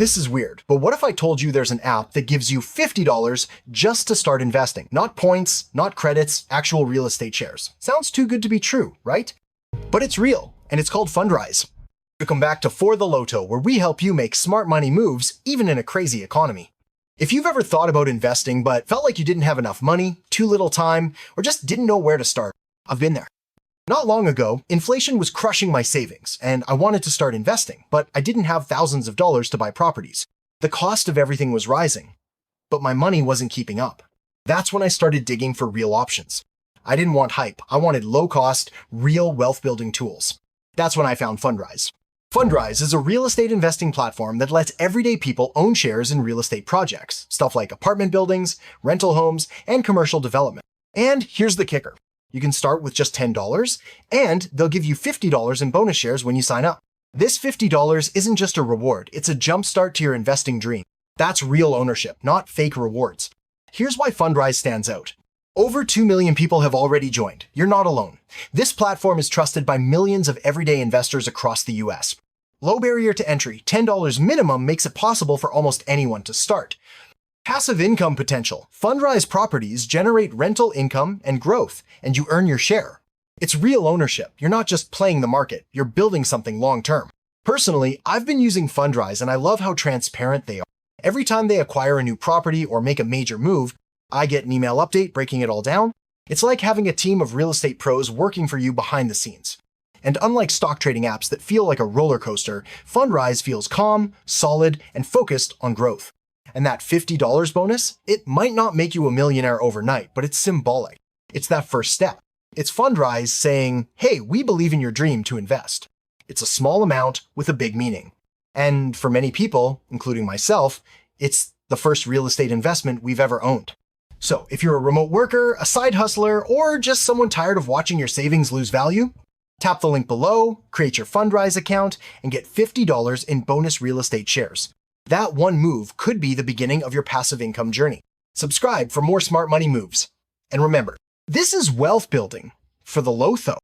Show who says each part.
Speaker 1: This is weird, but what if I told you there's an app that gives you $50 just to start investing? Not points, not credits, actual real estate shares. Sounds too good to be true, right? But it's real, and it's called Fundrise. Welcome back to For the Loto, where we help you make smart money moves, even in a crazy economy. If you've ever thought about investing but felt like you didn't have enough money, too little time, or just didn't know where to start, I've been there. Not long ago, inflation was crushing my savings, and I wanted to start investing, but I didn't have thousands of dollars to buy properties. The cost of everything was rising, but my money wasn't keeping up. That's when I started digging for real options. I didn't want hype. I wanted low-cost, real wealth-building tools. That's when I found Fundrise. Fundrise is a real estate investing platform that lets everyday people own shares in real estate projects, stuff like apartment buildings, rental homes, and commercial development. And here's the kicker. You can start with just $10, and they'll give you $50 in bonus shares when you sign up. This $50 isn't just a reward, it's a jumpstart to your investing dream. That's real ownership, not fake rewards. Here's why Fundrise stands out. Over 2 million people have already joined. You're not alone. This platform is trusted by millions of everyday investors across the US. Low barrier to entry, $10 minimum makes it possible for almost anyone to start. Passive income potential. Fundrise properties generate rental income and growth, and you earn your share. It's real ownership. You're not just playing the market, you're building something long-term. Personally, I've been using Fundrise, and I love how transparent they are. Every time they acquire a new property or make a major move, I get an email update breaking it all down. It's like having a team of real estate pros working for you behind the scenes. And unlike stock trading apps that feel like a roller coaster, Fundrise feels calm, solid, and focused on growth. And that $50 bonus, it might not make you a millionaire overnight, but it's symbolic. It's that first step. It's Fundrise saying, hey, we believe in your dream to invest. It's a small amount with a big meaning. And for many people, including myself, it's the first real estate investment we've ever owned. So if you're a remote worker, a side hustler, or just someone tired of watching your savings lose value, tap the link below, create your Fundrise account, and get $50 in bonus real estate shares. That one move could be the beginning of your passive income journey. Subscribe for more smart money moves. And remember, this is wealth building for the low-tho.